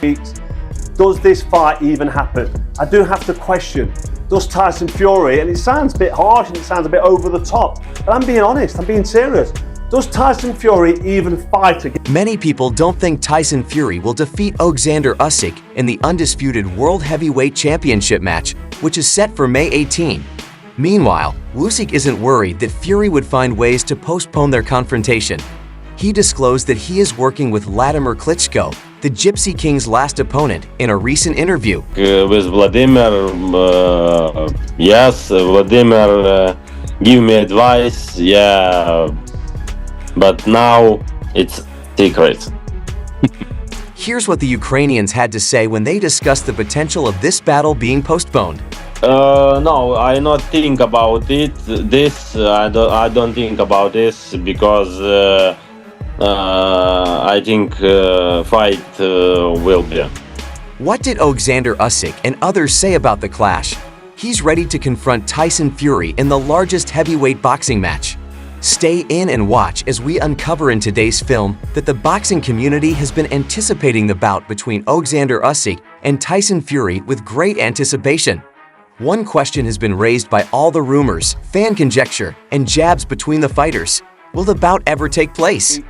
Does this fight even happen? I do have to question, does Tyson Fury, and it sounds a bit harsh and it sounds a bit over the top, but I'm being honest, I'm being serious. Does Tyson Fury even fight again? Many people don't think Tyson Fury will defeat Alexander Usyk in the undisputed World Heavyweight Championship match, which is set for May 18. Meanwhile, Usyk isn't worried that Fury would find ways to postpone their confrontation. He disclosed that he is working with Vladimir Klitschko, the Gypsy King's last opponent, in a recent interview. With Vladimir, yes, Vladimir give me advice, yeah, but now it's secret. Here's what the Ukrainians had to say when they discussed the potential of this battle being postponed. No, I not think about it. I don't think about this because I think fight will be. What did Alexander Usyk and others say about the clash? He's ready to confront Tyson Fury in the largest heavyweight boxing match. Stay in and watch as we uncover in today's film that the boxing community has been anticipating the bout between Alexander Usyk and Tyson Fury with great anticipation. One question has been raised by all the rumors, fan conjecture, and jabs between the fighters. Will the bout ever take place?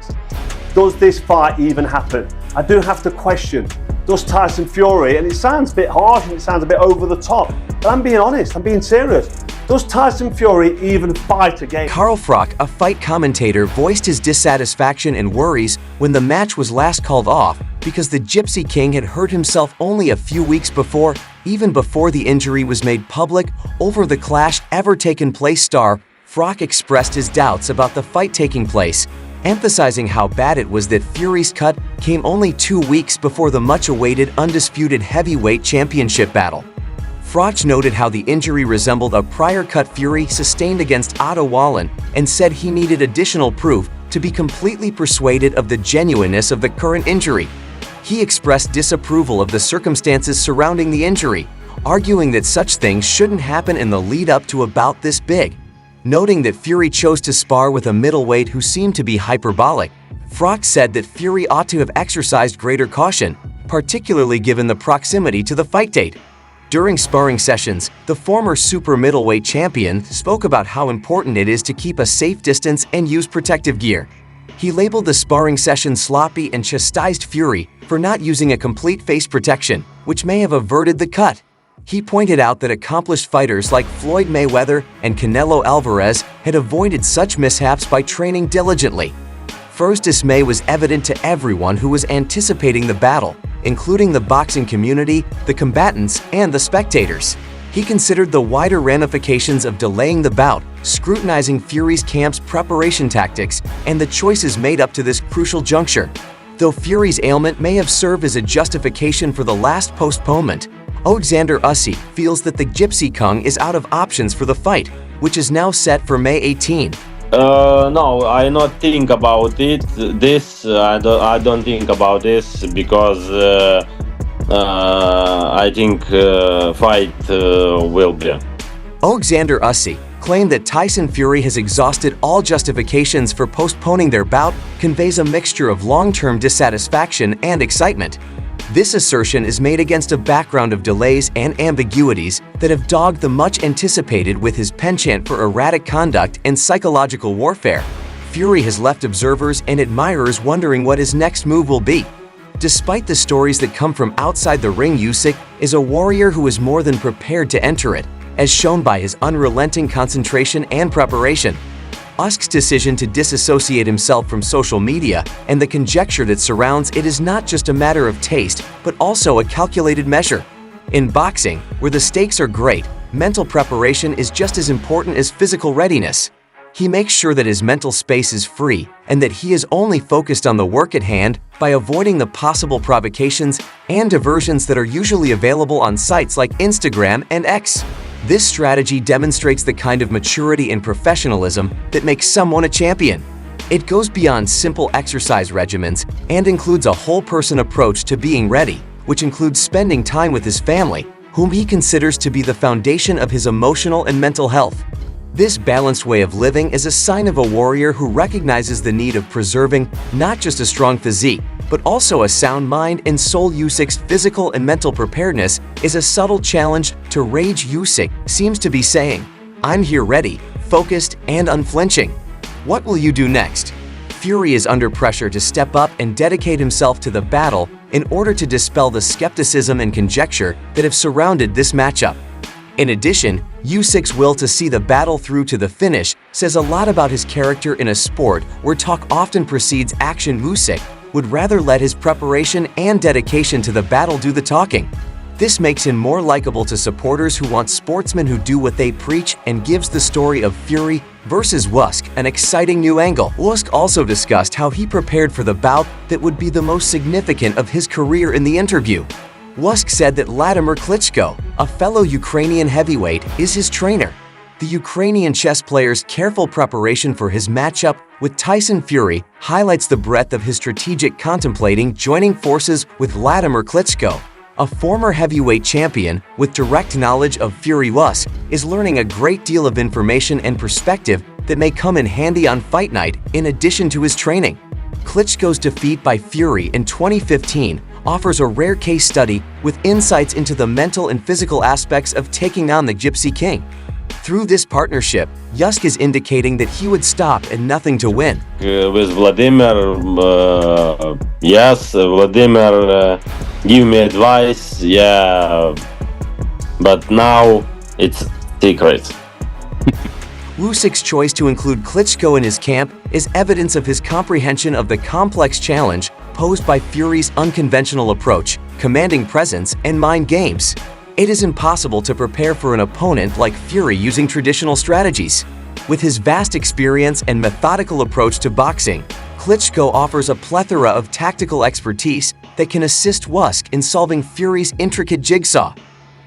Does this fight even happen? I do have to question, does Tyson Fury, and it sounds a bit harsh and it sounds a bit over the top, but I'm being honest, I'm being serious. Does Tyson Fury even fight again? Carl Froch, a fight commentator, voiced his dissatisfaction and worries when the match was last called off because the Gypsy King had hurt himself only a few weeks before, even before the injury was made public. Over the clash ever taken place star, Froch expressed his doubts about the fight taking place, emphasizing how bad it was that Fury's cut came only 2 weeks before the much-awaited undisputed heavyweight championship battle. Froch noted how the injury resembled a prior cut Fury sustained against Otto Wallin and said he needed additional proof to be completely persuaded of the genuineness of the current injury. He expressed disapproval of the circumstances surrounding the injury, arguing that such things shouldn't happen in the lead-up to a bout this big. Noting that Fury chose to spar with a middleweight who seemed to be hyperbolic, Froch said that Fury ought to have exercised greater caution, particularly given the proximity to the fight date. During sparring sessions, the former super middleweight champion spoke about how important it is to keep a safe distance and use protective gear. He labeled the sparring session sloppy and chastised Fury for not using a complete face protection, which may have averted the cut. He pointed out that accomplished fighters like Floyd Mayweather and Canelo Alvarez had avoided such mishaps by training diligently. First, dismay was evident to everyone who was anticipating the battle, including the boxing community, the combatants, and the spectators. He considered the wider ramifications of delaying the bout, scrutinizing Fury's camp's preparation tactics, and the choices made up to this crucial juncture. Though Fury's ailment may have served as a justification for the last postponement, Alexander Usyk feels that the Gypsy King is out of options for the fight, which is now set for May 18. No, I not think about it. I don't think about this because I think fight will be. Alexander Usyk claimed that Tyson Fury has exhausted all justifications for postponing their bout, conveys a mixture of long-term dissatisfaction and excitement. This assertion is made against a background of delays and ambiguities that have dogged the much-anticipated with his penchant for erratic conduct and psychological warfare. Fury has left observers and admirers wondering what his next move will be. Despite the stories that come from outside the ring, Usyk is a warrior who is more than prepared to enter it, as shown by his unrelenting concentration and preparation. Usyk's decision to disassociate himself from social media and the conjecture that surrounds it is not just a matter of taste, but also a calculated measure. In boxing, where the stakes are great, mental preparation is just as important as physical readiness. He makes sure that his mental space is free and that he is only focused on the work at hand by avoiding the possible provocations and diversions that are usually available on sites like Instagram and X. This strategy demonstrates the kind of maturity and professionalism that makes someone a champion. It goes beyond simple exercise regimens and includes a whole-person approach to being ready, which includes spending time with his family, whom he considers to be the foundation of his emotional and mental health. This balanced way of living is a sign of a warrior who recognizes the need of preserving not just a strong physique, but also a sound mind and soul. Usyk's physical and mental preparedness is a subtle challenge to rage. Usyk seems to be saying, "I'm here ready, focused, and unflinching." What will you do next? Fury is under pressure to step up and dedicate himself to the battle in order to dispel the skepticism and conjecture that have surrounded this matchup. In addition, Usyk's will to see the battle through to the finish says a lot about his character in a sport where talk often precedes action. Usyk would rather let his preparation and dedication to the battle do the talking. This makes him more likable to supporters who want sportsmen who do what they preach and gives the story of Fury versus Usyk an exciting new angle. Usyk also discussed how he prepared for the bout that would be the most significant of his career in the interview. Usyk said that Wladimir Klitschko, a fellow Ukrainian heavyweight, is his trainer. The Ukrainian chess player's careful preparation for his matchup with Tyson Fury highlights the breadth of his strategic contemplating joining forces with Wladimir Klitschko. A former heavyweight champion with direct knowledge of Fury. Usyk is learning a great deal of information and perspective that may come in handy on fight night in addition to his training. Klitschko's defeat by Fury in 2015 offers a rare case study with insights into the mental and physical aspects of taking on the Gypsy King. Through this partnership, Usyk is indicating that he would stop at nothing to win. With Vladimir, yes, Vladimir give me advice, yeah, but now it's secret. Usyk's choice to include Klitschko in his camp is evidence of his comprehension of the complex challenge posed by Fury's unconventional approach, commanding presence, and mind games. It is impossible to prepare for an opponent like Fury using traditional strategies. With his vast experience and methodical approach to boxing, Klitschko offers a plethora of tactical expertise that can assist Usyk in solving Fury's intricate jigsaw.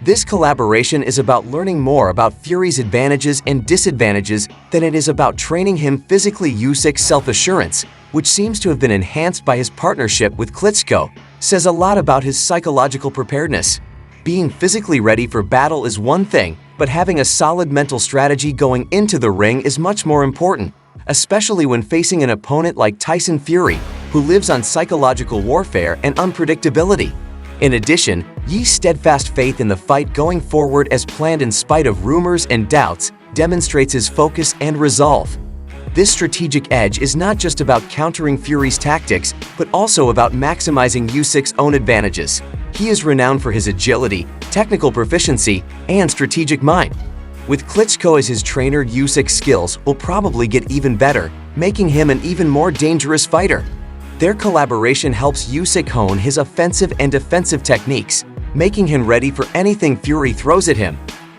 This collaboration is about learning more about Fury's advantages and disadvantages than it is about training him physically. Usyk's self-assurance, which seems to have been enhanced by his partnership with Klitschko, says a lot about his psychological preparedness. Being physically ready for battle is one thing, but having a solid mental strategy going into the ring is much more important, especially when facing an opponent like Tyson Fury, who lives on psychological warfare and unpredictability. In addition, Yi's steadfast faith in the fight going forward as planned in spite of rumors and doubts demonstrates his focus and resolve. This strategic edge is not just about countering Fury's tactics, but also about maximizing Usyk's own advantages. He is renowned for his agility, technical proficiency, and strategic mind. With Klitschko as his trainer, Usyk's skills will probably get even better, making him an even more dangerous fighter. Their collaboration helps Usyk hone his offensive and defensive techniques, making him ready for anything Fury throws at him.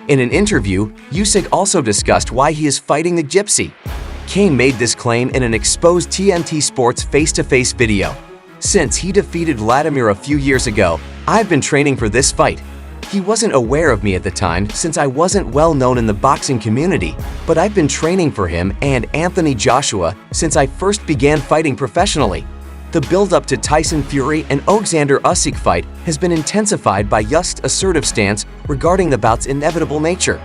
In an interview, Usyk also discussed why he is fighting the Gypsy King made this claim in an exposed TNT Sports face-to-face video. "Since he defeated Vladimir a few years ago, I've been training for this fight. He wasn't aware of me at the time since I wasn't well known in the boxing community, but I've been training for him and Anthony Joshua since I first began fighting professionally." The build-up to Tyson Fury and Alexander Usyk fight has been intensified by Usyk's assertive stance regarding the bout's inevitable nature.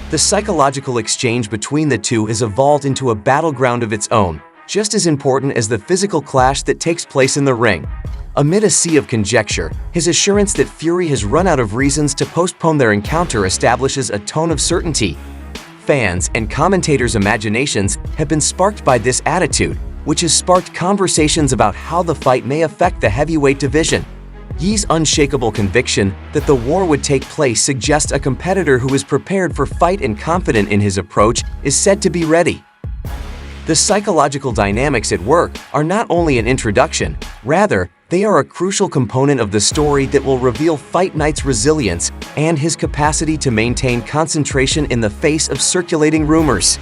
The psychological exchange between the two has evolved into a battleground of its own, just as important as the physical clash that takes place in the ring. Amid a sea of conjecture, his assurance that Fury has run out of reasons to postpone their encounter establishes a tone of certainty. Fans and commentators' imaginations have been sparked by this attitude, which has sparked conversations about how the fight may affect the heavyweight division. Yi's unshakable conviction that the war would take place suggests a competitor who is prepared for fight and confident in his approach is said to be ready. The psychological dynamics at work are not only an introduction, rather, they are a crucial component of the story that will reveal Fight Night's resilience and his capacity to maintain concentration in the face of circulating rumors.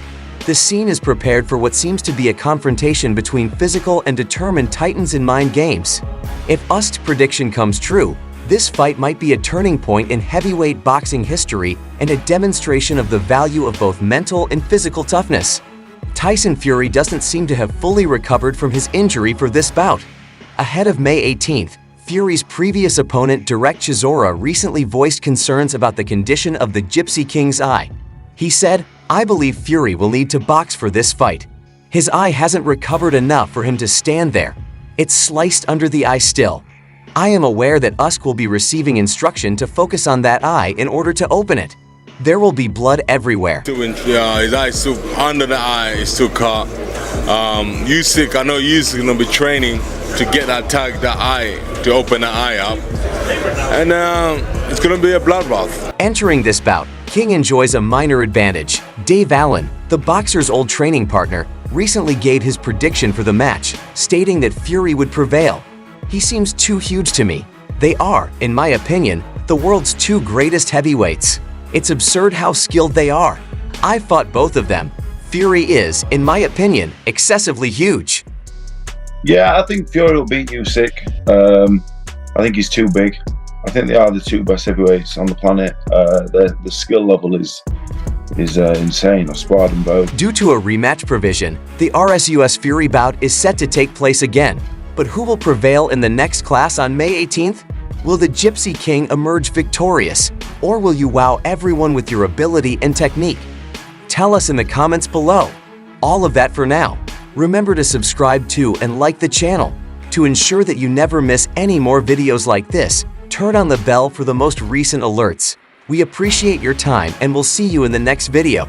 The scene is prepared for what seems to be a confrontation between physical and determined titans in mind games. If Usyk's prediction comes true, this fight might be a turning point in heavyweight boxing history and a demonstration of the value of both mental and physical toughness. Tyson Fury doesn't seem to have fully recovered from his injury for this bout. Ahead of May 18th, Fury's previous opponent Derek Chisora recently voiced concerns about the condition of the Gypsy King's eye. He said, "I believe Fury will need to box for this fight. His eye hasn't recovered enough for him to stand there." It's sliced under the eye still. I am aware that Usyk will be receiving instruction to focus on that eye in order to open it. There will be blood everywhere. His eye is still under the eye, is still cut. Usyk, I know Usyk is going to be training to get that eye, to open the eye up. And it's going to be a bloodbath. Entering this bout, King enjoys a minor advantage. Dave Allen, the boxer's old training partner, recently gave his prediction for the match, stating that Fury would prevail. He seems too huge to me. They are, in my opinion, the world's two greatest heavyweights. It's absurd how skilled they are. I've fought both of them. Fury is, in my opinion, excessively huge. Yeah, I think Fury will beat Usyk. I think he's too big. I think they are the two best heavyweights on the planet. The skill level is insane. I've sparred them both. Due to a rematch provision, the RSUS Fury bout is set to take place again. But who will prevail in the next class on May 18th? Will the Gypsy King emerge victorious? Or will you wow everyone with your ability and technique? Tell us in the comments below. All of that for now. Remember to subscribe to and like the channel. To ensure that you never miss any more videos like this, turn on the bell for the most recent alerts. We appreciate your time and we'll see you in the next video.